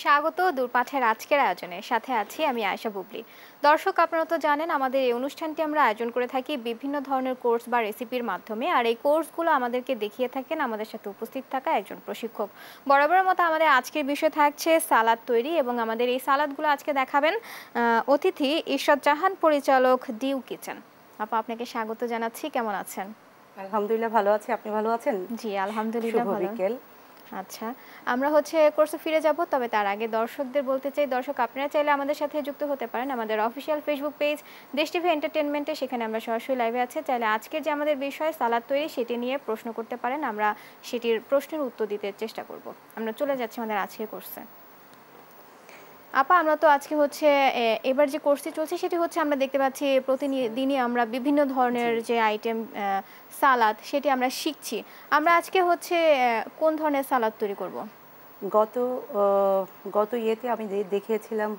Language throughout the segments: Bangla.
স্বাগত দূরপাঠের আজকের আয়োজনে। সাথে আছি আমি আয়েশা বুবলি। দর্শক, আপনারা তো জানেন আমাদের এই অনুষ্ঠানটি আমরা আয়োজন করে থাকি বিভিন্ন ধরনের কোর্স বা রেসিপির মাধ্যমে, আর এই কোর্সগুলো আমাদেরকে দেখিয়ে থাকেন আমাদের সাথে উপস্থিত থাকা একজন প্রশিক্ষক। বরাবরের মতো আমাদের আজকের বিষয় থাকছে সালাদ তৈরি, এবং আমাদের এই সালাদগুলো আজকে দেখাবেন অতিথি ইরশাদ জাহান, পরিচালক ডিউ কিচেন। আপা, আপনাকে স্বাগত জানাচ্ছি। কেমন আছেন? আলহামদুলিল্লাহ ভালো আছি, আপনি ভালো আছেন? জি আলহামদুলিল্লাহ শুভ ভালো। বিকেল। আচ্ছা, আমরা কোর্সে ফিরে যাব, তবে তার আগে দর্শকদের বলতে চাই, দর্শক আপনারা চাইলে আমাদের সাথে যুক্ত হতে পারেন আমাদের অফিসিয়াল ফেসবুক পেজ দেশ টিভি এন্টারটেইনমেন্টে। সেখানে আমরা সরাসরি লাইভে আছি। চাইলে আজকের যে আমাদের বিষয় সালাদ তৈরি, সেটি নিয়ে প্রশ্ন করতে পারেন, আমরা সেটির প্রশ্নের উত্তর দিতে চেষ্টা করব। আমরা চলে যাচ্ছি আমাদের আজকের কোর্সে। আপা, আমরা তো আজকে এবার যে কোর্সটি চলছে সেটি আমরা দেখতে পাচ্ছি প্রতিদিনই আমরা বিভিন্ন ধরনের যে আইটেম সালাদ সেটি আমরা শিখছি। আমরা আজকে কোন ধরনের সালাদ তৈরি করব? গত গত ইয়েতে আমি দেখিয়েছিলাম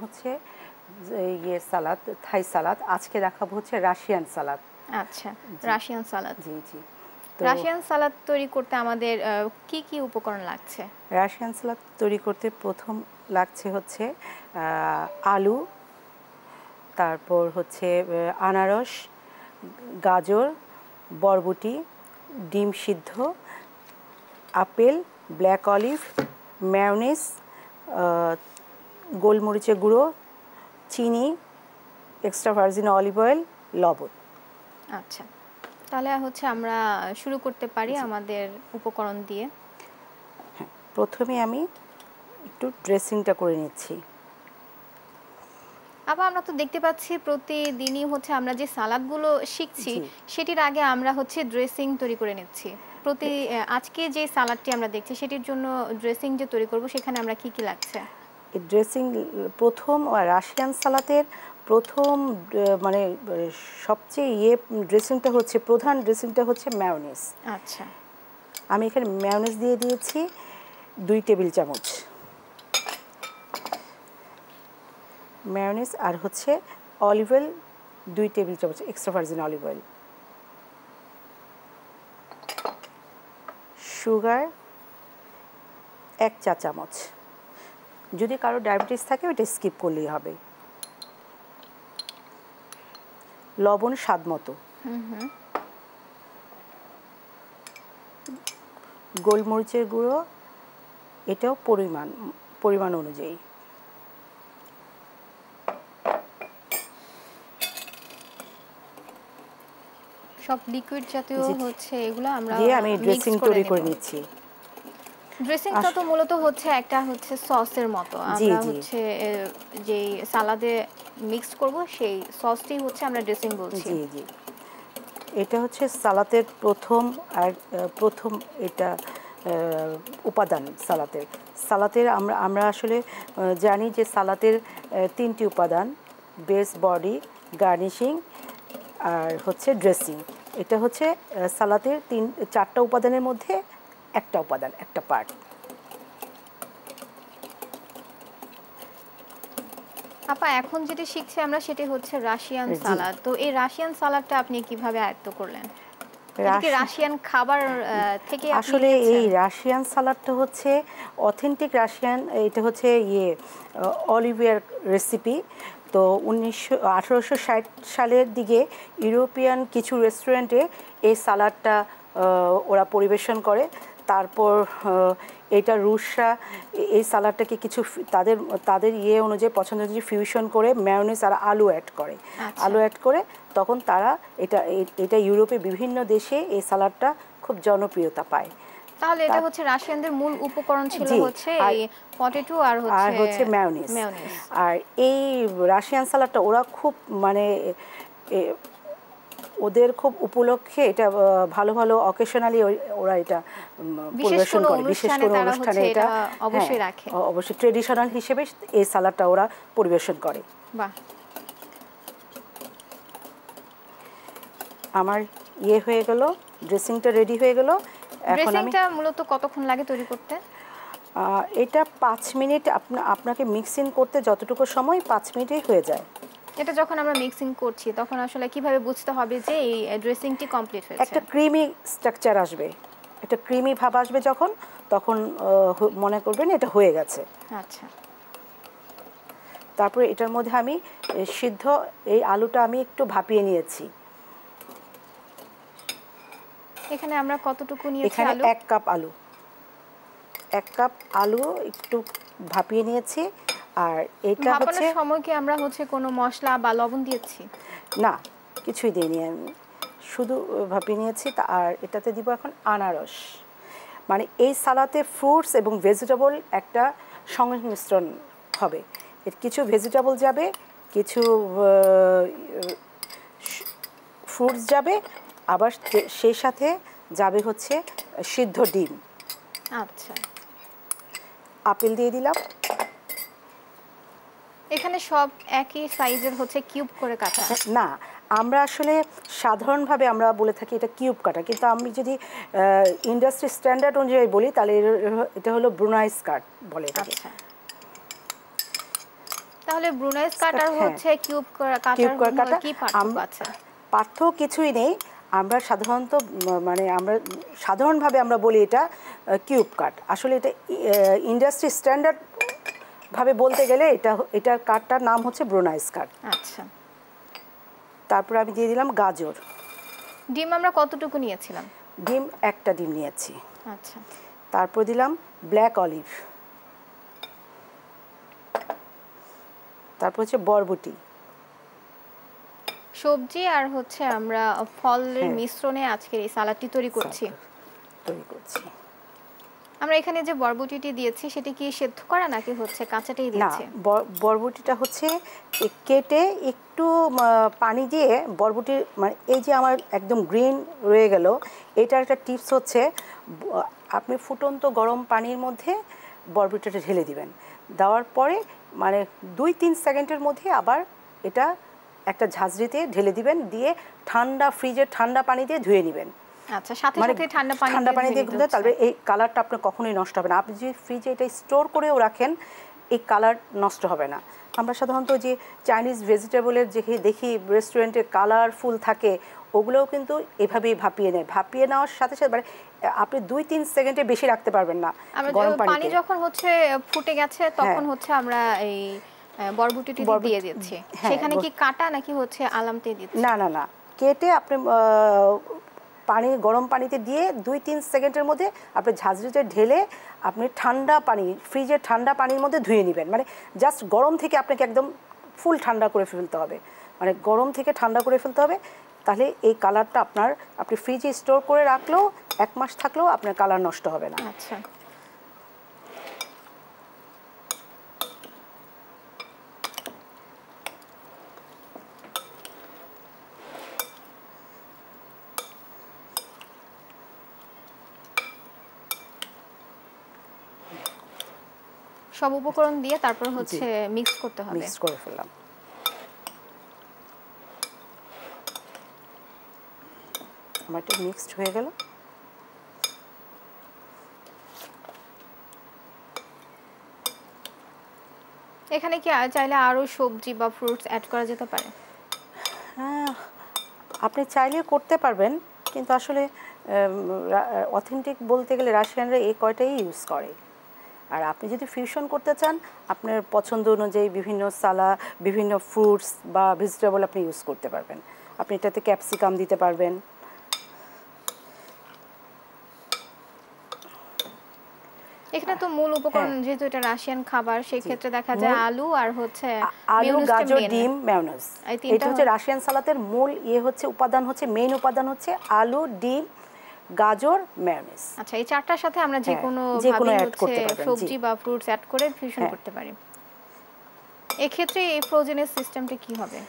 সালাদ, থাই সালাদ। আজকে দেখাবো রাশিয়ান সালাদ। আচ্ছা, রাশিয়ান সালাদ। জি জি। রাশিয়ান সালাদ তৈরি করতে আমাদের কি কি উপকরণ লাগছে? রাশিয়ান সালাদ তৈরি করতে প্রথম লাগছে আলু, তারপর আনারস, গাজর, বরবটি, ডিম সিদ্ধ, আপেল, ব্ল্যাক অলিভ, মেয়োনিজ, গোলমরিচের গুঁড়ো, চিনি, এক্সট্রা ভার্জিন অলিভ অয়েল, লবণ। আচ্ছা, তাহলে আমরা শুরু করতে পারি আমাদের উপকরণ দিয়ে। হ্যাঁ, প্রথমে আমি একটু ড্রেসিংটা করে নিচ্ছি। আবার আমরা তো দেখতে পাচ্ছি প্রতিদিনই আমরা যে সালাদগুলো শিখছি সেটির আগে আমরা ড্রেসিং তৈরি করে নিচ্ছি। আজকে যে সালাদটি আমরা দেখছি সেটির জন্য ড্রেসিং যে তৈরি করব, সেখানে আমরা কি কি লাগছে? ড্রেসিং প্রথম রাশিয়ান সালাদের প্রথম মানে সবচেয়ে ড্রেসিংটা প্রধান ড্রেসিংটা মেয়োনিজ। আচ্ছা, আমি এখানে মেয়োনিজ দিয়ে দিয়েছি 2 টেবিল চামচ মেয়োনিজ, আর অলিভ অয়েল 2 টেবিল চামচ extra virgin olive oil, sugar 1 চা চামচ। যদি কারো ডায়াবেটিস থাকে ওটা স্কিপ করলেই হবে। লবণ স্বাদ মতো। গোলমরিচের গুঁড়ো এটাও পরিমাণ অনুযায়ী। সব লিকুইড জাতীয় এগুলো আমরা দিয়ে আমি ড্রেসিং তৈরি করে নিচ্ছি। ড্রেসিংটা তো মূলত একটা সসের মতো। আমরা যে সালাদে মিক্স করব সেই সসটি আমরা ড্রেসিং বলছি। জি জি, এটা সালাদের প্রথম এটা উপাদান। সালাদের আমরা আসলে জানি যে সালাদের 3টি উপাদান: বেস, বডি, গার্নিশিং আর ড্রেসিং। এটা সালাদের 4টা উপাদানের মধ্যে একটা উপাদান, একটা পার্ট। আপা, এখন যেটা শিখছি আমরা সেটা রাশিয়ান সালাদ। তো এই রাশিয়ান সালাদটা আপনি কিভাবে আয়ত্ত করলেন? রাশিয়ান খাবার থেকে আসলে এই রাশিয়ান সালাদটা অথেন্টিক রাশিয়ান। এটা অলিভিয়ার রেসিপি। তো 1860 সালের দিকে ইউরোপিয়ান কিছু রেস্টুরেন্টে এই সালাদটা ওরা পরিবেশন করে। তারপর এটা রুশরা এই সালাদটাকে কিছু তাদের অনুযায়ী পছন্দ অনুযায়ী ফিউশন করে মেয়োনিজ আর আলু অ্যাড করে তখন তারা এটা ইউরোপে বিভিন্ন দেশে এই সালাদটা খুব জনপ্রিয়তা পায়। তাহলে এটা রাশিয়ানদের মূল উপকরণ ছিল এই পটেটো আর মেয়োনিজ। আর এই রাশিয়ান সালাদটা ওরা খুব ওদের খুব উপলক্ষে এটা ভালো ভালো অকেশনালি ওরা এটা পরিবেশন করে। বিশেষ কোনো অনুষ্ঠানে এটা অবশ্যই রাখে, অবশ্যই ট্রেডিশনাল হিসেবে এই সালাদটা ওরা পরিবেশন করে। বাহ, আমার হয়ে গেল, ড্রেসিংটা রেডি হয়ে গেল। এখন আমি মূলত কতক্ষণ লাগে তৈরি করতে? এটা 5 মিনিট। আপনাকে মিক্সিং করতে যতটুকু সময় 5 মিনিটেই হয়ে যায়। এটা যখন আমরা মিক্সিং করছি তখন আসলে কিভাবে বুঝতে হবে যে এই ড্রেসিংটি কমপ্লিট হয়েছে? একটা ক্রিমি স্ট্রাকচার আসবে, একটা ক্রিমি ভাব আসবে তখন মনে করবেন এটা হয়ে গেছে। আচ্ছা, তারপরে এটার মধ্যে আমি সিদ্ধ এই আলুটা আমি একটু ভাপিয়ে নিয়েছি। এখানে আমরা কতটুকু নিয়েছি এখানে আলু? 1 কাপ আলু, 1 কাপ আলু একটু ভাপিয়ে নিয়েছি। আর এটা হচ্ছে ভাপানোর সময় কি আমরা হচ্ছে কোনো মশলা বা লবণ দিয়েছি? না, কিছুই দিইনি আমি, শুধু ভাপিয়ে নিয়েছি। আর এটাতে দিব এখন আনারস। মানে এই সালাতে ফ্রুটস এবং ভেজিটেবল একটা সংমিশ্রণ হবে। এর কিছু ভেজিটেবল যাবে, কিছু ফ্রুটস যাবে, আবার সেই সাথে যাবে হচ্ছে সিদ্ধ ডিম। আচ্ছা, আপেল দিয়ে দিলাম। এখানে সব একই সাইজের হচ্ছে কিউব করে কাটা? না, আমরা আসলে সাধারণভাবে আমরা বলে থাকি এটা কিউব কাটা, কিন্তু আমি যদি ইন্ডাস্ট্রি স্ট্যান্ডার্ড অনুযায়ী বলি তাহলে এটা হলো ব্রুনাইজ কাট বলে এটাকে। আচ্ছা, তাহলে ব্রুনাইজ কাট আর হচ্ছে কিউব কিউব কাটার কাটা কি পার্থক্য আছে? পার্থক্য কিছুই নেই। আমরা সাধারণত মানে আমরা সাধারণভাবে আমরা বলি এটা কিউব কাট, আসলে এটা ইন্ডাস্ট্রি স্ট্যান্ডার্ড ভাবে বলতে গেলে এটার কাটটার নাম হচ্ছে ব্রুনাইজ কাট। আচ্ছা, তারপর আমি দিয়ে দিলাম গাজর। ডিম আমরা কতটুকু নিয়েছিলাম? ডিম, একটা ডিম নিয়েছি। আচ্ছা, তারপর দিলাম ব্ল্যাক অলিভ। তারপর হচ্ছে বরবটি। সবজি আর হচ্ছে আমরা ফলের মিশ্রণে আজকের এই সালাডটি তৈরি করছি। আমরা এখানে যে বরবটিটি দিয়েছি সেটি কি সেদ্ধ করা নাকি হচ্ছে কাঁচাটাই না, দিয়েছি? বরবটিটা হচ্ছে কেটে একটু পানি দিয়ে বরবটির, মানে এই যে আমার একদম গ্রিন রয়ে গেল, এটার একটা টিপস হচ্ছে আপনি ফুটন্ত গরম পানির মধ্যে বরবটিটা ঢেলে দিবেন। দেওয়ার পরে মানে 2-3 সেকেন্ডের মধ্যে আবার এটা একটা ঝাঁঝরিতে ঢেলে দিবেন, দিয়ে ফ্রিজের ঠান্ডা পানি দিয়ে ধুয়ে নেবেন। আচ্ছা, সাথে সাথে ঠান্ডা পানি দিয়ে ধুলে তাহলে এই কালারটা আপনার কখনোই নষ্ট হবে না। আপনি যদি ফ্রিজে এটা স্টোর করেও রাখেন এই কালার নষ্ট হবে না। আমরা সাধারণত যে চাইনিজ ভেজিটেবলের যে দেখি রেস্টুরেন্টে কালারফুল থাকে, ওগুলোও কিন্তু এভাবেই ভাপিয়ে নেয়। ভাপিয়ে নেওয়ার সাথে সাথে মানে আপনি 2-3 সেকেন্ডে বেশি রাখতে পারবেন না গরম পানিতে। পানি যখন হচ্ছে ফুটে গেছে তখন হচ্ছে আমরা এই বরবটিটি দিয়ে দিচ্ছি। সেখানে কি কাটা নাকি হচ্ছে আলামতে দিচ্ছি? না না না, কেটে আপনি গরম পানিতে দিয়ে 2-3 সেকেন্ডের মধ্যে আপনি ঝাঁঝরিতে ঢেলে আপনি ঠান্ডা পানি, ফ্রিজের ঠান্ডা পানির মধ্যে ধুয়ে নেবেন। মানে জাস্ট গরম থেকে আপনাকে একদম ফুল ঠান্ডা করে ফেলতে হবে, মানে গরম থেকে ঠান্ডা করে ফেলতে হবে। তাহলে এই কালারটা আপনি ফ্রিজে স্টোর করে রাখলেও 1 মাস থাকলেও আপনার কালার নষ্ট হবে না। আচ্ছা, সব উপকরণ দিয়ে তারপর হচ্ছে মিক্স করতে হবে। মিক্স করে ফেললাম। আমার এটা মিক্সড হয়ে গেল। এখানে কি চাইলে আরো সবজি বা ফ্রুটস অ্যাড করা যেতে পারে? হ্যাঁ, আপনি চাইলে করতে পারবেন, কিন্তু আসলে অথেন্টিক বলতে গেলে রাশিয়ানরা এই কয়টাই ইউজ করে। আর আপনি যদি ফিউশন করতে চান, আপনার পছন্দ অনুযায়ী বিভিন্ন ফ্রুটস বা ভেজিটেবল আপনি ইউজ করতে পারবেন। আপনি এটাতে ক্যাপসিকাম দিতে পারবেন। এখানে তো মূল উপকরণ যেহেতু এটা রাশিয়ান খাবার, সেই ক্ষেত্রে দেখা যায় আলু আর হচ্ছে আলু, গাজর, ডিম, মেয়োনেজ। এটা হচ্ছে রাশিয়ান সালাতের মূল মেইন উপাদান হচ্ছে আলু, ডিম, গাজর, মেয়োনেজ। আচ্ছা, এই চারটার সাথে আমরা যে কোনো অ্যাড করতে পারবেন, সবজি বা ফ্রুটস অ্যাড করে ফিউশন করতে পারি। এই ক্ষেত্রে এই ফ্রোজেনের সিস্টেমটা কি হবে?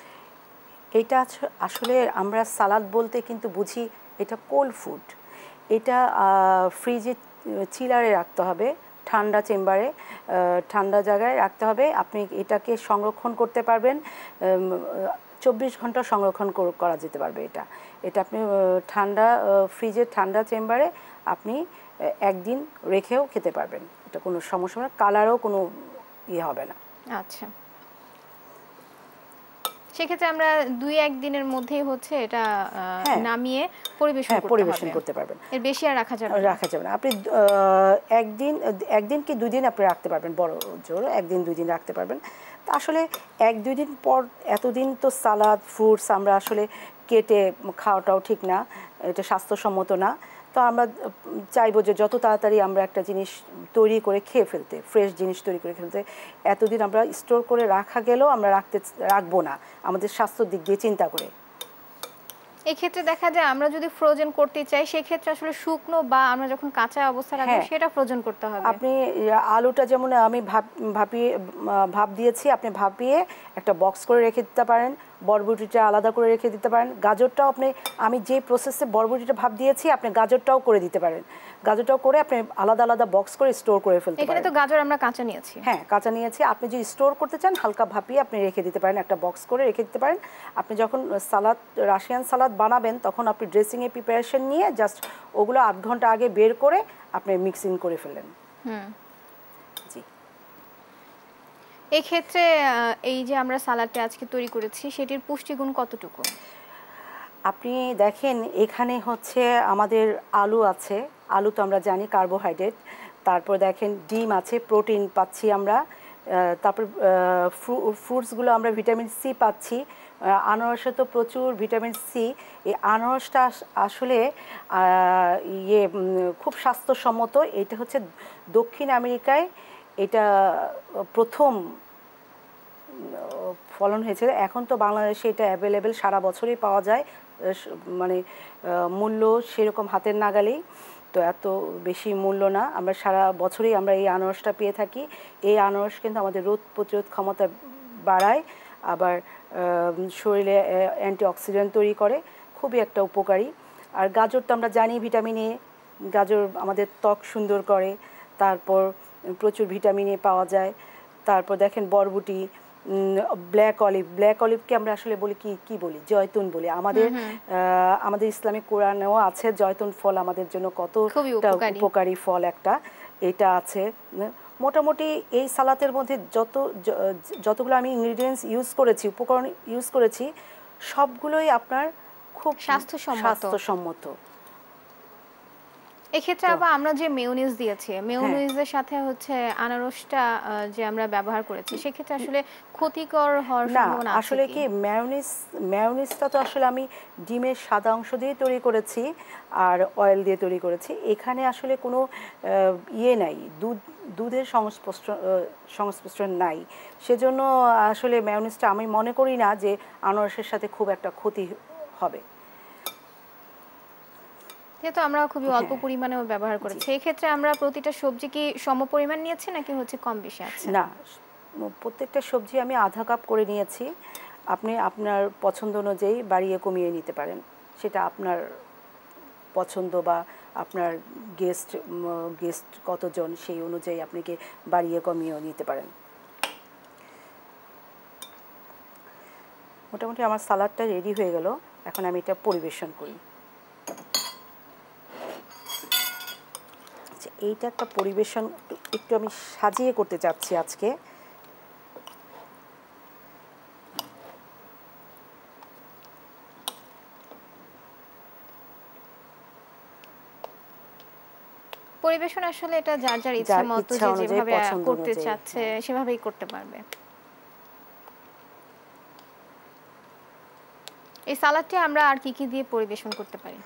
এটা আসলে আমরা সালাদ বলতে কিন্তু বুঝি এটা কোল্ড ফুড। এটা ফ্রিজে চিলারে রাখতে হবে, ঠান্ডা চেম্বারে, ঠান্ডা জায়গায় রাখতে হবে। আপনি এটাকে সংরক্ষণ করতে পারবেন, 24 ঘন্টা সংরক্ষণ করা যেতে পারবে। এটা আপনি ফ্রিজের ঠান্ডা চেম্বারে আপনি একদিন রেখেও খেতে পারবেন, এটা কোনো সমস্যা না, কালারও কোনো হবে না। আচ্ছা, সেক্ষেত্রে আমরা 2-1 দিনের মধ্যেই হচ্ছে এটা হ্যাঁ। নামিয়ে পরিবেশন করতে হবে। পরিবেশন করতে পারবেন। এর বেশি আর রাখা যাবে না। রাখা যাবে না। আপনি একদিন কি 2 দিন আপনি রাখতে পারবেন, বড় জোর 1 দিন 2 দিন রাখতে পারবেন। তা আসলে 1-2 দিন পর এতদিন তো সালাদ ফ্রুটস আমরা আসলে কেটে খাওয়াটাও ঠিক না, এটা স্বাস্থ্যসম্মত না। তো আমরা চাইবো যে যত তাড়াতাড়ি আমরা একটা জিনিস তৈরি করে খেয়ে ফেলতে, ফ্রেশ জিনিস তৈরি করে ফেলতে। এতদিন আমরা স্টোর করে রাখা গেলেও আমরা রাখবো না আমাদের স্বাস্থ্যের দিক দিয়ে চিন্তা করে। এই ক্ষেত্রে দেখা যায় আমরা যদি ফ্রোজেন করতে চাই সেই ক্ষেত্রে আসলে শুকনো বা আমরা যখন কাঁচা অবস্থা রাখবো সেটা ফ্রোজেন করতে হবে। আপনি আলুটা যেমন আমি ভাপ দিয়েছি, আপনি ভাপিয়ে একটা বক্স করে রেখে দিতে পারেন, বরবটিটা আলাদা করে রেখে দিতে পারেন। গাজরটাও আমি যে প্রসেসে বরবটিটা ভাপ দিয়েছি আপনি গাজরটাও করে দিতে পারেন। গাজরটাও করে আপনি আলাদা আলাদা বক্স করে স্টোর করে ফেলতে পারেন। এখানে তো গাজর আমরা কাঁচা নিয়েছি। হ্যাঁ, কাঁচা নিয়েছি। আপনি যদি স্টোর করতে চান হালকা ভাপিয়ে আপনি রেখে দিতে পারেন, একটা বক্স করে রেখে দিতে পারেন। আপনি যখন রাশিয়ান সালাদ বানাবেন তখন আপনি ড্রেসিংয়ের প্রিপারেশন নিয়ে জাস্ট ওগুলো 8 ঘন্টা আগে বের করে আপনি মিক্সিং করে ফেলেন। জি। এই ক্ষেত্রে এই যে আমরা সালাদটা আজকে তৈরি করেছি সেটির পুষ্টিগুণ কতটুকু? আপনি দেখেন এখানে হচ্ছে আমাদের আলু আছে, আলু তো আমরা জানি কার্বোহাইড্রেট। তারপর দেখেন ডিম আছে, প্রোটিন পাচ্ছি আমরা। তারপর ফ্রুটসগুলো আমরা ভিটামিন সি পাচ্ছি। আনারসে তো প্রচুর ভিটামিন সি। এই আনারসটা আসলে খুব স্বাস্থ্যসম্মত। এটা হচ্ছে দক্ষিণ আমেরিকায় এটা প্রথম ফলন হয়েছে। এখন তো বাংলাদেশে এটা অ্যাভেলেবেল সারা বছরই পাওয়া যায়, মানে মূল্য সেরকম হাতের নাগালেই, তো এত বেশি মূল্য না। আমরা সারা বছরই আমরা এই আনারসটা পেয়ে থাকি। এই আনারস কিন্তু আমাদের রোগ প্রতিরোধ ক্ষমতা বাড়ায়, আবার শরীরে অ্যান্টিঅক্সিডেন্ট তৈরি করে, খুবই একটা উপকারী। আর গাজর তো আমরা জানি ভিটামিন এ, গাজর আমাদের ত্বক সুন্দর করে। তারপর প্রচুর ভিটামিন এ পাওয়া যায়। তারপর দেখেন বরবটি, ব্ল্যাক অলিভকে আমরা আসলে বলি কি বলি, জয়তুন বলি। আমাদের ইসলামিক কোরআনেও আছে জয়তুন ফল আমাদের জন্য কতটা উপকারী ফল একটা, এটা আছে। মোটামুটি এই সালাতের মধ্যে যতগুলো আমি ইনগ্রিডিয়েন্টস ইউজ করেছি, উপকরণ ইউজ করেছি, সবগুলোই আপনার খুব স্বাস্থ্যসম্মত। এক্ষেত্রে আবার আমরা যে মেয়োনিজ দিয়েছি, মেয়োনিজের সাথে হচ্ছে আনারসটা যে আমরা ব্যবহার করেছি, সেক্ষেত্রে আসলে ক্ষতিকর হওয়ার সম্ভাবনা আছে? আসলে কি মেয়োনিজটা তো আসলে আমি ডিমের সাদা অংশ দিয়ে তৈরি করেছি আর অয়েল দিয়ে তৈরি করেছি। এখানে আসলে কোনো নাই, দুধের সংস্পর্শন নাই। সেজন্য আসলে মেয়োনিজটা আমি মনে করি না যে আনারসের সাথে খুব একটা ক্ষতি হবে। যেহেতু আমরা খুবই অল্প পরিমাণে ব্যবহার করেছি, এই ক্ষেত্রে আমরা প্রতিটা সবজি কি সমপরিমাণ নিয়েছি নাকি হচ্ছে কম বেশি আছে? না, প্রত্যেকটা সবজি আমি আধা কাপ করে নিয়েছি। আপনি আপনার পছন্দ অনুযায়ী বাড়িয়ে কমিয়ে নিতে পারেন, সেটা আপনার পছন্দ বা আপনার গেস্ট কতজন সেই অনুযায়ী আপনাকে বাড়িয়ে কমিয়েও নিতে পারেন। মোটামুটি আমার সালাদটা রেডি হয়ে গেল, এখন আমি এটা পরিবেশন করি। এইটা একটা পরিবেশন একটু আমি সাজিয়ে করতে চাচ্ছি আজকে। পরিবেশন আসলে এটা যার যার ইচ্ছা মতো যেভাবে করতে চাচ্ছে সেভাবেই করতে পারবে। এই সালাদটি আমরা আর কি দিয়ে পরিবেশন করতে পারি?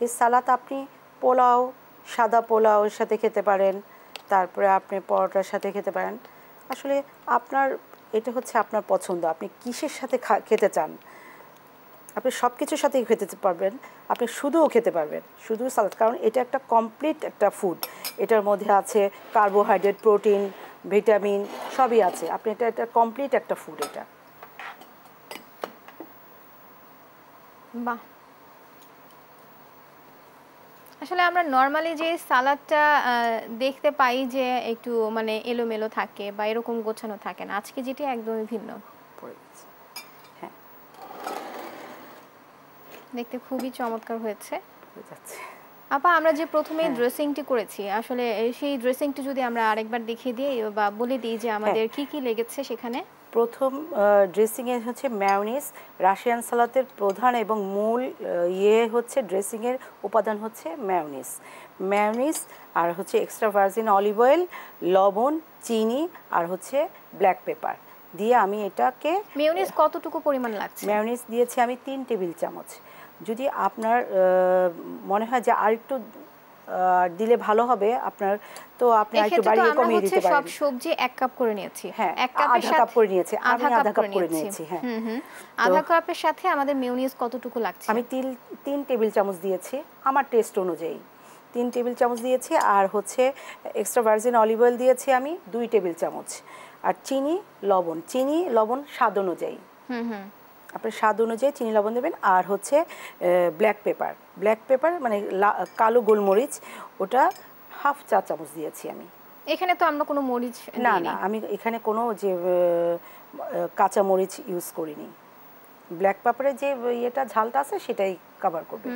এই সালাদ আপনি পোলাও, সাদা পোলাওর সাথে খেতে পারেন, তারপরে আপনি পরোটার সাথে খেতে পারেন। আসলে এটা হচ্ছে আপনার পছন্দ, আপনি কিসের সাথে খেতে চান। আপনি সব কিছুর সাথেই খেতে পারবেন, আপনি শুধুও খেতে পারবেন, শুধু সালাদ, কারণ এটা একটা কমপ্লিট একটা ফুড। এটার মধ্যে আছে কার্বোহাইড্রেট, প্রোটিন, ভিটামিন সবই আছে। আপনি এটা কমপ্লিট একটা ফুড। এটা বাহ, আসলে আমরা নরমালি যে সালাদটা দেখতে পাই যে একটু মানে এলোমেলো থাকে বা এরকম গোছানো থাকে না, আজকে যেটি একদমই ভিন্ন। হ্যাঁ, দেখতে খুবই চমৎকার হয়েছে। আপা আমরা যে প্রথমেই ড্রেসিংটি করেছি আসলে সেই ড্রেসিংটি যদি আমরা আরেকবার দেখিয়ে দিই বা বলে দিই যে আমাদের কি কি লেগেছে সেখানে। প্রথম ড্রেসিংয়ে হচ্ছে মেয়োনিজ, রাশিয়ান সালাতের প্রধান এবং মূল হচ্ছে ড্রেসিংয়ের উপাদান হচ্ছে মেয়োনিজ। মেয়োনিজ আর হচ্ছে এক্সট্রা ভার্জিন অলিভ অয়েল, লবণ, চিনি আর হচ্ছে ব্ল্যাক পেপার দিয়ে আমি এটাকে। মেয়োনিজ কতটুকু পরিমাণ লাগছে? মেয়োনিজ দিয়েছি আমি 3 টেবিল চামচ। যদি আপনার মনে হয় যে আরেকটু দিলে ভালো হবে আপনার, তো আপনি আরেকটু বাড়িয়ে কমিয়ে দিতে পারেন। সব সবজি 1 কাপ করে নিয়েছি। হ্যাঁ, 1 কাপের সাথে 1/2 কাপ করে নিয়েছি, আমি 1/2 কাপ করে নিয়েছি। হ্যাঁ, 1/2 কাপের সাথে আমাদের মেয়োনিজ কতটুকু লাগছে? আমি 3 টেবিল চামচ দিয়েছি আমার টেস্ট অনুযায়ী। 3 টেবিল চামচ দিয়েছি আর হচ্ছে এক্সট্রা ভার্জিন অলিভ অয়েল দিয়েছি আমি 2 টেবিল চামচ। আর চিনি, লবণ স্বাদ অনুযায়ী। আপনার স্বাদ অনুযায়ী চিনি লবণ দেবেন। আর হচ্ছে ব্ল্যাক পেপার মানে কালো গোলমরিচ, ওটা 1/2 চা চামচ দিয়েছি আমি। এখানে তো আমরা কোনো মরিচ না, আমি এখানে কোনো যে কাঁচা মরিচ ইউজ করিনি। ব্ল্যাক পেপারের যে এটা ঝালটা আছে সেটাই কভার করবে।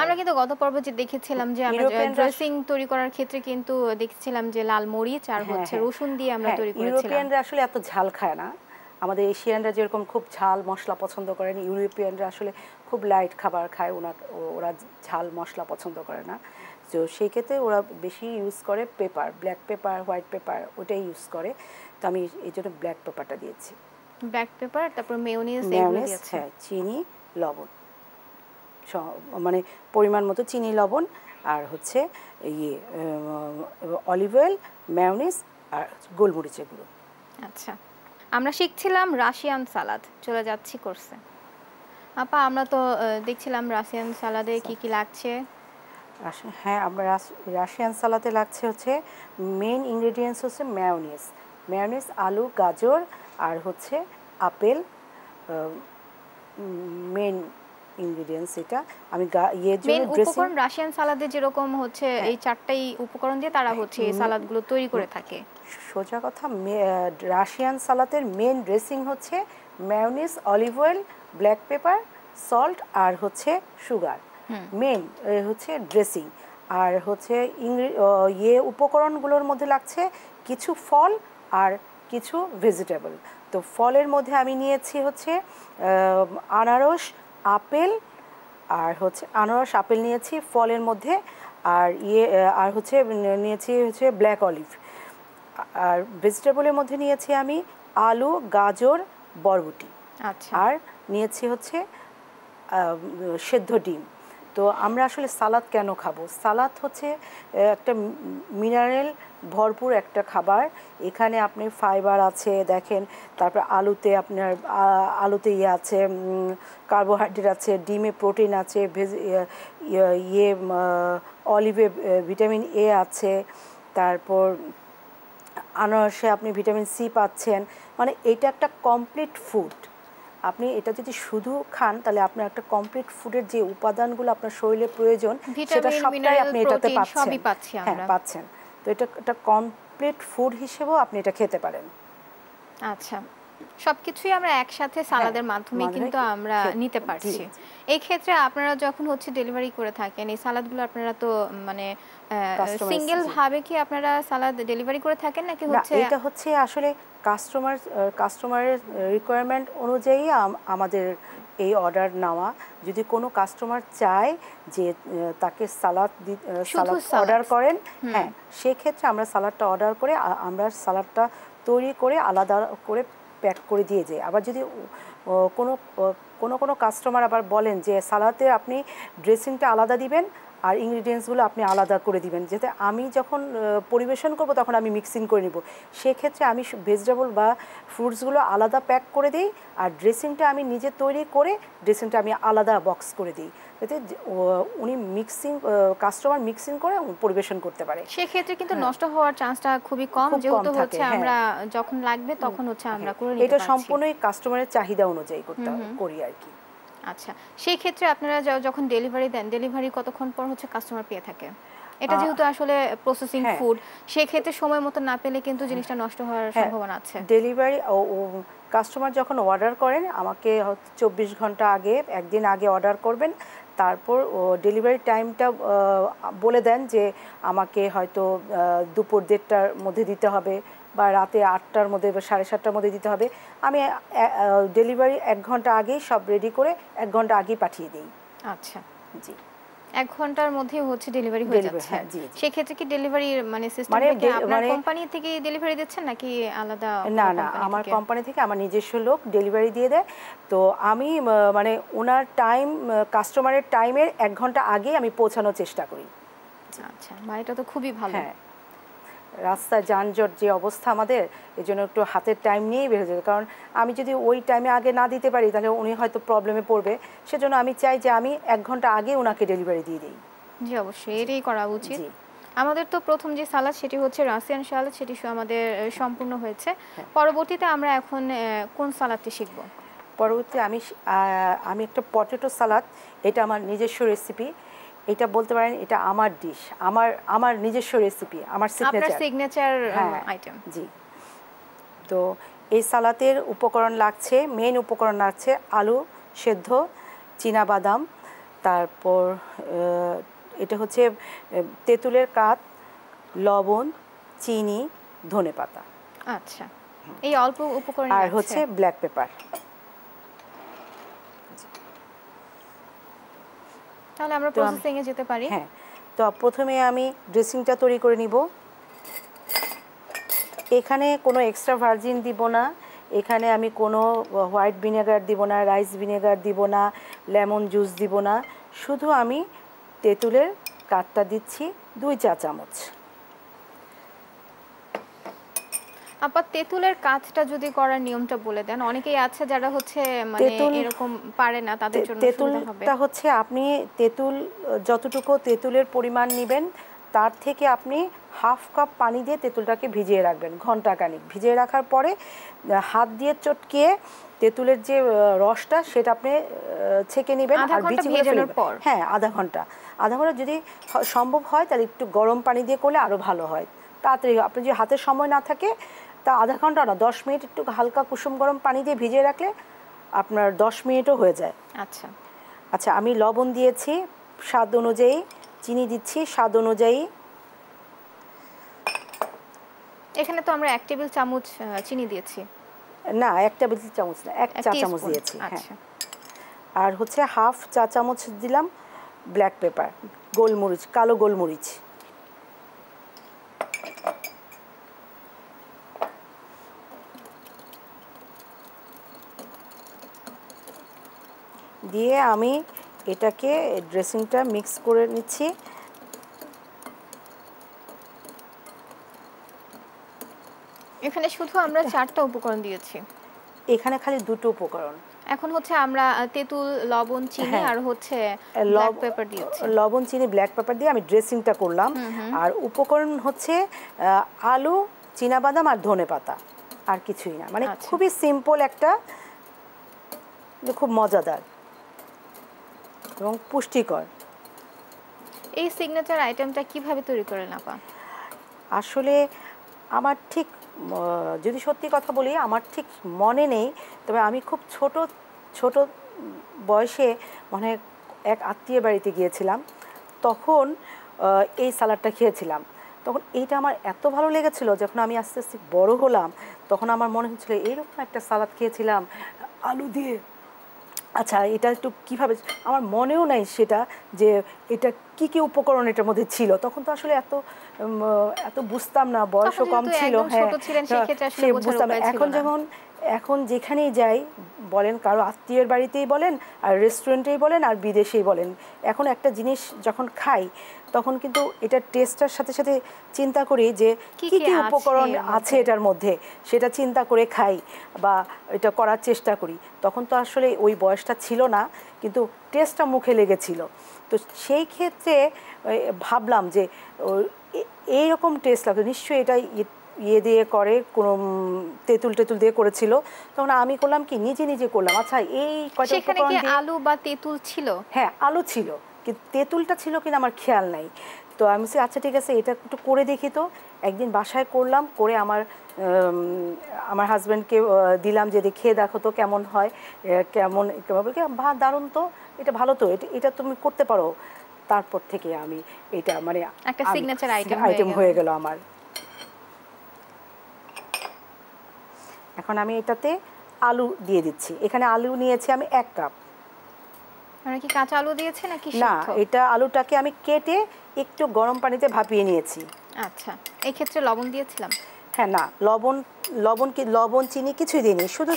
আমরা কিন্তু গত পর্বে যে দেখেছিলাম যে আমরা ড্রেসিং তৈরি করার ক্ষেত্রে কিন্তু দেখেছিলাম যে লাল মরিচ আর হচ্ছে রসুন দিয়ে আমরা তৈরি করেছিলাম। ইউরোপিয়ানরা আসলে এত ঝাল খায় না। আমাদের এশিয়ানরা যেরকম খুব ঝাল মশলা পছন্দ করেন, ইউরোপিয়ানরা আসলে খুব লাইট খাবার খায়, ওরা ঝাল মশলা পছন্দ করে না। তো সেই ক্ষেত্রে ওরা বেশি ইউজ করে paper, black pepper, white paper, ওটাই ইউজ করে। তো আমি এই জন্য ব্ল্যাক পেপারটা দিয়েছি। ব্ল্যাক পেপার, তারপর মেয়োনিজ, হ্যাঁ, চিনি, লবণ, মানে পরিমাণ মতো চিনি, লবণ আর হচ্ছে অলিভ অয়েল, মেয়োনিজ আর গোলমরিচের গুঁড়ো। আচ্ছা, আমরা শিখছিলাম রাশিয়ান সালাদ, চলে যাচ্ছি কোর্সে। আপা আমরা তো দেখছিলাম রাশিয়ান সালাদে কি কি লাগছে। হ্যাঁ, আমরা রাশিয়ান সালাদে লাগছে হচ্ছে মেইন ইনগ্রেডিয়েন্টস হচ্ছে মেয়োনিজ, আলু, গাজর আর হচ্ছে আপেল, মেইন ইনগ্রেডিয়েন্টস। এটা আমি মেইন উপকরণ রাশিয়ান সালাদে যেরকম হচ্ছে এই 4টাই উপকরণ দিয়ে তারা হচ্ছে এই সালাদগুলো তৈরি করে থাকে। সোজা কথা, রাশিয়ান সালাদের মেইন ড্রেসিং হচ্ছে mayonnaise, olive oil, black pepper, salt আর হচ্ছে সুগার, মেইন হচ্ছে ড্রেসিং। আর হচ্ছে উপকরণগুলোর মধ্যে লাগছে কিছু ফল আর কিছু ভেজিটেবল। তো ফলের মধ্যে আমি নিয়েছি হচ্ছে আনারস, আপেল আর হচ্ছে আপেল নিয়েছি ফলের মধ্যে। আর হচ্ছে নিয়েছি হচ্ছে ব্ল্যাক অলিভ। আর ভেজিটেবলের মধ্যে নিয়েছি আমি আলু, গাজর, বরবটি। আচ্ছা, আর নিয়েছি হচ্ছে সেদ্ধ ডিম। তো আমরা আসলে সালাদ কেন খাবো? সালাদ হচ্ছে একটা মিনারেল ভরপুর একটা খাবার। এখানে আপনি ফাইবার আছে দেখেন, তারপর আলুতে আছে কার্বোহাইড্রেট আছে, ডিমে প্রোটিন আছে, অলিভে ভিটামিন এ আছে, তারপর আনারসে আপনি ভিটামিন সি পাচ্ছেন। মানে এটা একটা কমপ্লিট ফুড। আপনি এটা যদি শুধু খান তাহলে আপনার একটা কমপ্লিট ফুডের যে উপাদানগুলো আপনার শরীরে প্রয়োজন সেটা সবটাই আপনি এটাতে পাচ্ছেন। হ্যাঁ, পাচ্ছেন। তো এটা একটা কমপ্লিট ফুড হিসেবেও আপনি এটা খেতে পারেন। আচ্ছা, সবকিছুই আমরা একসাথে সালাদের মাধ্যমে কিন্তু আমরা নিতে পারছি। এই ক্ষেত্রে আপনারা যখন হচ্ছে ডেলিভারি করে থাকেন এই সালাদগুলো আপনারা তো মানে সিঙ্গেল ভাবে কি আপনারা সালাদ ডেলিভারি করে থাকেন নাকি হচ্ছে? এটা হচ্ছে আসলে কাস্টমারের রিকোয়ারমেন্ট অনুযায়ী আমাদের এই অর্ডার নেওয়া। যদি কোনো কাস্টমার চায় যে তাকে সালাদ অর্ডার করেন, হ্যাঁ, সেক্ষেত্রে আমরা সালাদটা অর্ডার করে আমরা সালাদটা তৈরি করে আলাদা করে প্যাক করে দিয়ে যাই। আবার যদি কোনো কাস্টমার আবার বলেন যে সালাদে আপনি ড্রেসিংটা আলাদা দিবেন আর ইনগ্রিডিয়েন্টসগুলো আপনি আলাদা করে দিবেন, যাতে আমি যখন পরিবেশন করব তখন আমি মিক্সিং করে নিব, সেক্ষেত্রে আমি ভেজিটেবল বা ফ্রুটসগুলো আলাদা প্যাক করে দিই আর ড্রেসিংটা আমি নিজে তৈরি করে ড্রেসিংটা আমি আলাদা বক্স করে দিই, যাতে উনি কাস্টমার মিক্সিং করে পরিবেশন করতে পারে। সেক্ষেত্রে কিন্তু নষ্ট হওয়ার চান্সটা খুবই কম, যেহেতু হচ্ছে আমরা যখন লাগবে তখন হচ্ছে আমরা করে নিতে পারছি। এটা সম্পূর্ণই কাস্টমারের চাহিদা অনুযায়ী করি আর কি। আচ্ছা, সেই ক্ষেত্রে আপনারা যখন ডেলিভারি দেন, ডেলিভারি কতক্ষণ পর হচ্ছে কাস্টমার পেয়ে থাকে? এটা যেহেতু আসলে প্রসেসিং ফুড, সেই ক্ষেত্রে সময় মতো না পেলে কিন্তু জিনিসটা নষ্ট হওয়ার সম্ভাবনা আছে। ডেলিভারি কাস্টমার যখন অর্ডার করেন আমাকে 24 ঘন্টা আগে, একদিন আগে অর্ডার করবেন, তারপর ডেলিভারি টাইমটা বলে দেন যে আমাকে হয়তো দুপুর 1:30টার মধ্যে দিতে হবে বা রাতে 8টার মধ্যে বা 7:30টার মধ্যে দিতে হবে। আমি ডেলিভারি 1 ঘন্টা আগেই সব রেডি করে 1 ঘন্টা আগেই পাঠিয়ে দিই। আচ্ছা, জি। 1 ঘন্টার মধ্যে হচ্ছে ডেলিভারি হয়ে যাচ্ছে। হ্যাঁ, জি। সেক্ষেত্রে কি ডেলিভারি মানে সিস্টেমটা কি আপনার কোম্পানি থেকে ডেলিভারি দিচ্ছেন নাকি আলাদা না না, আমার কোম্পানি থেকে আমার নিজস্ব লোক ডেলিভারি দিয়ে দেয়। তো আমি মানে ওনার টাইম, কাস্টমারের টাইমের 1 ঘন্টা আগে আমি পৌঁছানোর চেষ্টা করি। আচ্ছা, এটা তো খুবই ভালো। হ্যাঁ, রাস্তায় যানজট যে অবস্থা আমাদের, এই জন্য একটু হাতের টাইম নিয়েই বের হয়ে যাবে। কারণ আমি যদি ওই টাইমে আগে না দিতে পারি তাহলে উনি হয়তো প্রবলেমে পড়বে। সেজন্য আমি চাই যে আমি 1 ঘন্টা আগে ওনাকে ডেলিভারি দিয়ে দিই। জি, অবশ্যই এটাই করা উচিত। আমাদের তো প্রথম যে সালাদ সেটি হচ্ছে রাশিয়ান সালাদ, সেটি আমাদের সম্পূর্ণ হয়েছে। পরবর্তীতে আমরা এখন কোন সালাদটি শিখব? পরবর্তী আমি একটা পটেটো সালাদ, এটা আমার নিজস্ব রেসিপি। এটা বলতে পারেন এটা আমার ডিশ, আমার নিজস্ব রেসিপি, আমার সিগনেচার আইটেম। জি। তো এই সালাদের উপকরণ লাগছে, মেইন উপকরণ লাগছে আলু সেদ্ধ, চীনাবাদাম, তারপর এটা হচ্ছে তেঁতুলের কাঠ, লবণ, চিনি, ধনেপাতা। আচ্ছা, এই অল্প উপকরণ আর হচ্ছে ব্ল্যাক পেপার। তাহলে আমরা প্রসেসিং এ যেতে পারি। হ্যাঁ, তো প্রথমে আমি ড্রেসিংটা তৈরি করে নিব। এখানে কোনো এক্সট্রা ভার্জিন দিব না, এখানে আমি কোনো হোয়াইট ভিনেগার দিব না, রাইস ভিনেগার দিব না, লেমন জুস দিব না, শুধু আমি তেঁতুলের কাঠটা দিচ্ছি 2 চা চামচ। আপা, তেঁতুলের কাঠটা যদি করার নিয়মটা বলে দেন। অনেকেই আছে যারা হচ্ছে মানে এরকম পারে না, তাদের জন্য সুবিধা হবে। তেঁতুলটা হচ্ছে আপনি তেঁতুল যতটুকু তেঁতুলের পরিমাণ নেবেন তার থেকে আপনি হাফ কাপ পানি দিয়ে তেঁতুলটাকে ভিজিয়ে রাখবেন ঘন্টাখানিক। ভিজিয়ে রাখার পরে হাত দিয়ে চটকিয়ে তেঁতুলের যে রসটা সেটা আপনি ছেঁকে নেবেন। আর ভিজানোর পর হ্যাঁ, আধা ঘন্টা যদি সম্ভব হয় তাহলে একটু গরম পানি দিয়ে করলে আরও ভালো হয়, তাড়াতাড়ি। আপনি যদি হাতের সময় না থাকে তা আধা ঘন্টা না, 10 মিনিট একটু হালকা কুসুম গরম পানি দিয়ে ভিজিয়ে রাখলে আপনার 10 মিনিটও হয়ে যায়। আচ্ছা আচ্ছা, আমি লবণ দিয়েছি স্বাদ অনুযায়ী, চিনি দিচ্ছি স্বাদ অনুযায়ী। এখানে তো আমরা 1 টেবিল চামচ চিনি দিয়েছি। না, 1 টেবিল চামচ না, 1 চা চামচ দিয়েছি। হ্যাঁ, আর হচ্ছে হাফ চা চামচ দিলাম ব্ল্যাক পেপার, গোলমরিচ, কালো গোলমরিচ। দিয়ে আমি এটাকে ড্রেসিংটা মিক্স করে নিচ্ছি। এখানে শুধু আমরা 4টা উপকরণ দিয়েছি, এখানে খালি 2টো উপকরণ। এখন হচ্ছে আমরা তেঁতুল, লবণ, চিনি আর হচ্ছে ব্ল্যাক পেপার দিয়েছি। লবণ, চিনি, ব্ল্যাক পেপার দিয়ে আমি ড্রেসিংটা করলাম। আর উপকরণ হচ্ছে আলু, চীনাবাদাম আর ধনেপাতা, আর কিছুই না। মানে খুবই সিম্পল একটা, খুব মজাদার এবং পুষ্টিকর। এই সিগনেচার আইটেমটা কিভাবে তৈরি করেন আপা? আসলে আমার ঠিক, যদি সত্যি কথা বলি, আমার ঠিক মনে নেই। তবে আমি খুব ছোট বয়সে মানে এক আত্মীয়ের বাড়িতে গিয়েছিলাম, তখন এই সালাডটা খেয়েছিলাম। তখন এইটা আমার এত ভালো লেগেছিল। যখন আমি আস্তে আস্তে বড় হলাম তখন আমার মনে হচ্ছিল এইরকম একটা সালাদ খেয়েছিলাম আলু দিয়ে। আচ্ছা, এটা একটু কীভাবে, আমার মনেও নাই সেটা যে এটা কি কি উপকরণ এটার মধ্যে ছিল। তখন তো আসলে এত বুঝতাম না, বয়সও কম ছিল। হ্যাঁ, বুঝতাম। এখন যেখানেই যাই বলেন, কারো আত্মীয়ের বাড়িতেই বলেন আর রেস্টুরেন্টেই বলেন আর বিদেশেই বলেন, এখন একটা জিনিস যখন খাই তখন কিন্তু এটার টেস্টটার সাথে সাথে চিন্তা করি যে কি কি উপকরণ আছে এটার মধ্যে, সেটা চিন্তা করে খাই বা এটা করার চেষ্টা করি। তখন তো আসলে ওই বয়সটা ছিল না, কিন্তু টেস্টটা মুখে লেগেছিল। তো সেই ক্ষেত্রে ভাবলাম যে এইরকম টেস্ট লাগবে, নিশ্চয়ই এটা দিয়ে করে, কোনো তেঁতুল দিয়ে করেছিল। তখন আমি করলাম কি, নিজে করলাম। আচ্ছা, এই কয়টা উপকরণ দিয়ে, আলু বা তেঁতুল ছিল? হ্যাঁ, আলু ছিল, কিন্তু তেঁতুলটা ছিল কিনা আমার খেয়াল নাই। তো আমি বলছি আচ্ছা ঠিক আছে এটা একটু করে দেখি। তো একদিন বাসায় করলাম, করে আমার হাজব্যান্ডকে দিলাম যে খেয়ে দেখো তো কেমন হয়, কেমন ভাত দারুণ তো, এটা ভালো তো, এটা তুমি করতে পারো। তারপর থেকে আমি এটা মানে একটা সিগনেচার আইটেম হয়ে গেল আমার। এখন আমি এটাতে আলু দিয়ে দিচ্ছি। এখানে আলু নিয়েছি আমি 1 কাপ। আমরা কি কাঁচা আলু দিয়েছে নাকি না, সিদ্ধ? এটা আলুটাকে আমি কেটে একটু গরম পানিতে ভাপিয়ে নিয়েছি। আচ্ছা, এই ক্ষেত্রে লবণ দিয়েছিলাম? হ্যাঁ, না লবণ চিনি কিছুই দিইনি, শুধু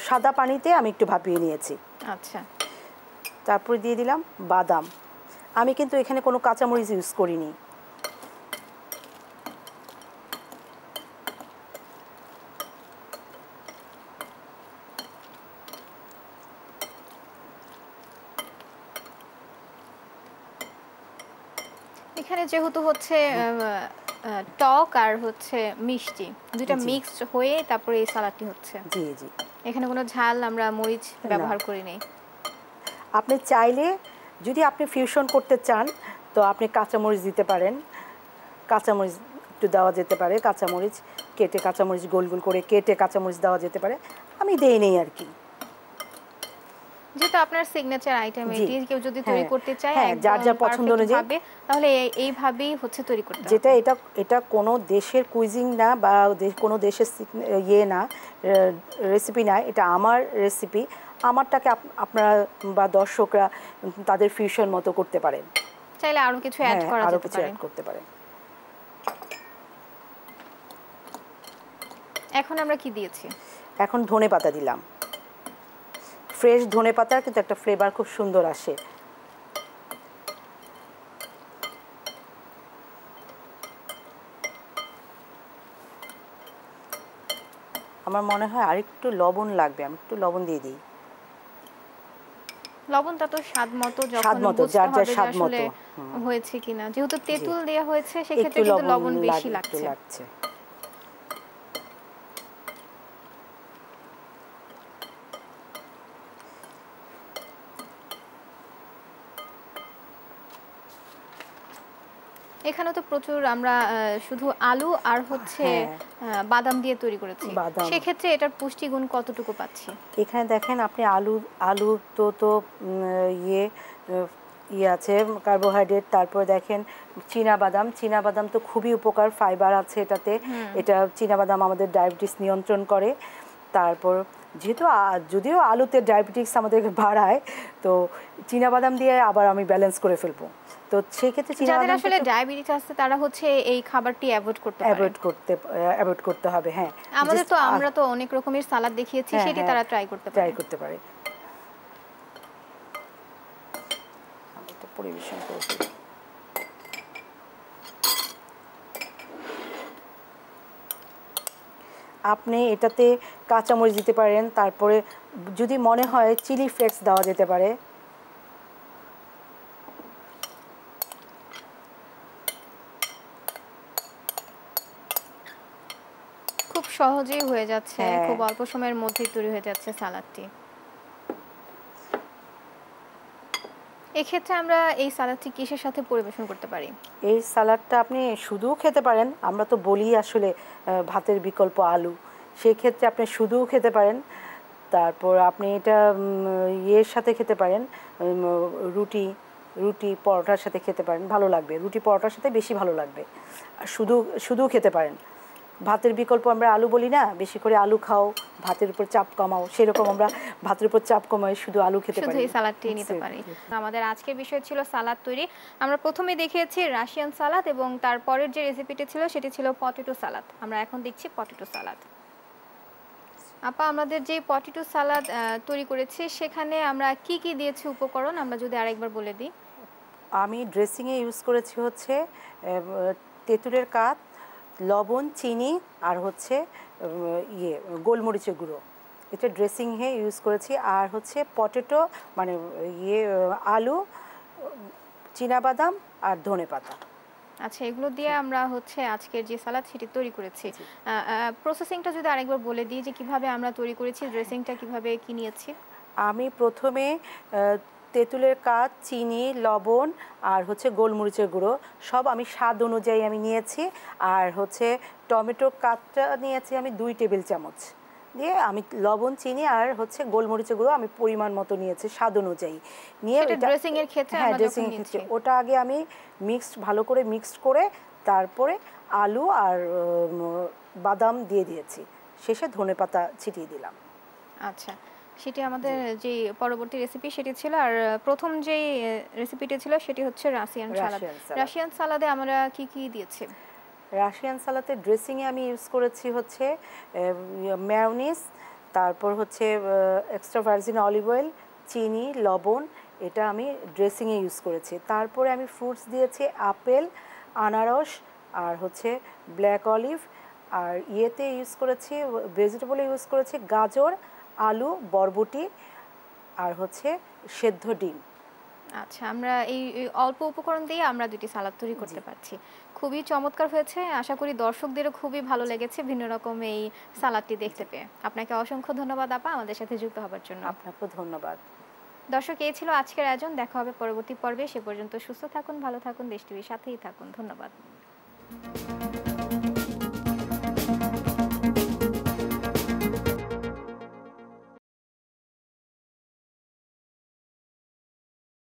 সাদা পানিতে আমি একটু ভাপিয়ে নিয়েছি। আচ্ছা, তারপরে দিয়ে দিলাম বাদাম। আমি কিন্তু এখানে কোনো কাঁচামরিচ ইউজ করিনি। এখানে যেহেতু হচ্ছে টক আর হচ্ছে মিষ্টি দুইটা মিক্সড হয়ে তারপরে এই সালাডটি হচ্ছে। জি জি। এখানে কোনো ঝাল আমরা মরিচ ব্যবহার করি নাই। আপনি চাইলে যদি আপনি ফিউশন করতে চান তো আপনি কাঁচামরিচ দিতে পারেন, কাঁচামরিচ একটু দেওয়া যেতে পারে, কাঁচামরিচ কেটে, কাঁচামরিচ গোল গোল করে কেটে কাঁচামরিচ দেওয়া যেতে পারে, আমি দেই নেই আর কি। যেহেতু আপনার সিগনেচার আইটেম এটি, কেউ যদি তৈরি করতে চায় যার যার পছন্দ অনুযায়ী, তাহলে এইভাবেই হচ্ছে তৈরি করতে হবে। যেটা এটা কোনো দেশের কুইজিং না বা কোনো দেশের না, রেসিপি না, এটা আমার রেসিপি। আমারটাকে আপনারা বা দর্শকরা তাদের ফিউশন মতো করতে পারেন, চাইলে আরো কিছু অ্যাড করা যেতে পারে, আরো কিছু অ্যাড করতে পারেন। এখন আমরা কি দিয়েছি? এখন ধনেপাতা দিলাম। ফ্রেশ ধনেপাতার কিন্তু একটা ফ্লেভার খুব সুন্দর আসে। আমার মনে হয় আরেকটু লবণ লাগবে, আমি একটু লবণ দিয়ে দিই। লবণটা তো স্বাদ মতো, যখন বুঝতে হবে যে আসলে হয়েছে কিনা, যেহেতু তেঁতুল দেয়া হয়েছে সেক্ষেত্রে কিন্তু লবণ বেশি লাগছে। এখানে তো প্রচুর আমরা শুধু আলু আর হচ্ছে বাদাম দিয়ে তৈরি করেছি, সেক্ষেত্রে এটার পুষ্টিগুণ কতটুকু পাচ্ছি? এখানে দেখেন আপনি আলু তো ইয়ে আছে কার্বোহাইড্রেট, তারপর দেখেন চীনাবাদাম তো খুবই উপকার, ফাইবার আছে এটাতে। এটা চীনাবাদাম আমাদের ডায়াবেটিস নিয়ন্ত্রণ করে। তারপর যেহেতু যদিও আলুতে ডায়াবেটিস আমাদেরকে বাড়ায়, তো চীনাবাদাম দিয়ে আবার আমি ব্যালেন্স করে ফেলবো। তো সেই ক্ষেত্রে যাদের আসলে ডায়াবেটিস আছে তারা হচ্ছে এই খাবারটি অ্যাভয়েড করতে হবে। হ্যাঁ, আমরা তো অনেক রকমের সালাদ দেখিয়েছি, সেটি তারা ট্রাই করতে পারে। আমি এটা পরিবেশন করব। আপনি এটাতে কাঁচামরিচ দিতে পারেন, তারপরে যদি মনে হয় চিলি ফ্লেক্স দেওয়া যেতে পারে। খুব সহজেই হয়ে যাচ্ছে, খুব অল্প সময়ের মধ্যেই তৈরি হয়ে যাচ্ছে সালাদটি। এক্ষেত্রে আমরা এই সালাদটি কিসের সাথে পরিবেশন করতে পারি? এই সালাদটা আপনি শুধুও খেতে পারেন, আমরা তো বলি আসলে ভাতের বিকল্প আলু, সেই ক্ষেত্রে আপনি শুধুও খেতে পারেন। তারপর আপনি এটা ইয়ের সাথে খেতে পারেন, রুটি পরোটার সাথে খেতে পারেন, ভালো লাগবে। রুটি পরোটার সাথে বেশি ভালো লাগবে। আর শুধুও খেতে পারেন। ভাতের বিকল্প আমরা আলু বলি না, বেশি করে আলু খাও, ভাতের উপর চাপ কমাও, সেরকম আমরা ভাতের উপর চাপ কমাই শুধু আলু খেতে পারি, শুধু এই সালাদটি নিতে পারি। আমাদের আজকের বিষয় ছিল সালাদ তৈরি। আমরা প্রথমে দেখিয়েছি রাশিয়ান সালাদ এবং তারপরের যে রেসিপিটি ছিল সেটি ছিল পটেটো সালাদ। আমরা এখন দেখছি পটেটো সালাদ। আপা, আমাদের যে পটেটো সালাদ তৈরি করেছি সেখানে আমরা কি কি দিয়েছি উপকরণ, আমরা যদি আরেকবার বলে দিই। আমি ড্রেসিংয়ে ইউজ করেছি হচ্ছে তেঁতুলের কাঠ, লবণ, চিনি আর হচ্ছে গোলমরিচের গুঁড়ো, এটা ড্রেসিংয়ে ইউজ করেছি। আর হচ্ছে পটেটো মানে আলু, চীনাবাদাম আর ধনেপাতা। আচ্ছা, এগুলো দিয়ে আমরা হচ্ছে আজকের যে সালাদ সেটি তৈরি করেছি। প্রসেসিংটা যদি আরেকবার বলে দিই যে কিভাবে আমরা তৈরি করেছি, ড্রেসিংটা কিভাবে কি নিয়েছি। আমি প্রথমে তেঁতুলের কাঠ, চিনি, লবণ আর হচ্ছে গোলমরিচের গুঁড়ো সব আমি স্বাদ অনুযায়ী আমি নিয়েছি। আর হচ্ছে টমেটোর কাঠটা নিয়েছি আমি 2 টেবিল চামচ, দিয়ে আমি লবণ, চিনি আর হচ্ছে গোলমরিচের গুঁড়ো আমি পরিমাণ মতো নিয়েছি স্বাদ অনুযায়ী নিয়ে সেটা ড্রেসিং এর ক্ষেত্রে হ্যাঁ আমরা ড্রেসিং যখন এর ক্ষেত্রে নিচ্ছি। ওটা আগে আমি ভালো করে মিক্সড করে তারপরে আলু আর বাদাম দিয়ে দিয়েছি, শেষে ধনেপাতা ছিটিয়ে দিলাম। আচ্ছা, সেটি আমাদের যে পরবর্তী রেসিপি সেটি ছিল। আর প্রথম যেই রেসিপিটি ছিল সেটি হচ্ছে রাশিয়ান সালাদ। রাশিয়ান সালাদ, রাশিয়ান সালাদে আমরা কি কি দিয়েছি? রাশিয়ান সালাতে ড্রেসিংয়ে আমি ইউজ করেছি হচ্ছে মেয়োনিজ, তারপর হচ্ছে এক্সট্রা ভার্জিন অলিভ অয়েল, চিনি, লবণ, এটা আমি ড্রেসিংয়ে ইউজ করেছি। তারপরে আমি ফ্রুটস দিয়েছি আপেল, আনারস আর হচ্ছে ব্ল্যাক অলিভ। আর ইয়েতে ইউজ করেছি, ভেজিটেবলে ইউজ করেছি গাজর, আলু, বরবটি আর হচ্ছে সেদ্ধ ডিম। আচ্ছা, আমরা এই অল্প উপকরণ দিয়ে আমরা দুটি সালাদ তৈরি করতে পারছি। খুবই চমৎকার হয়েছে। আশা করি দর্শকদেরও খুবই ভালো লেগেছে ভিন্ন রকম এই সালাদটি দেখতে পেয়ে। আপনাকে অসংখ্য ধন্যবাদ আপা আমাদের সাথে যুক্ত হবার জন্য। আপনাকেও ধন্যবাদ। দর্শক, এই ছিল আজকের আয়োজন। দেখা হবে পরবর্তী পর্বে। সে পর্যন্ত সুস্থ থাকুন, ভালো থাকুন, দেশ টিভির সাথেই থাকুন। ধন্যবাদ।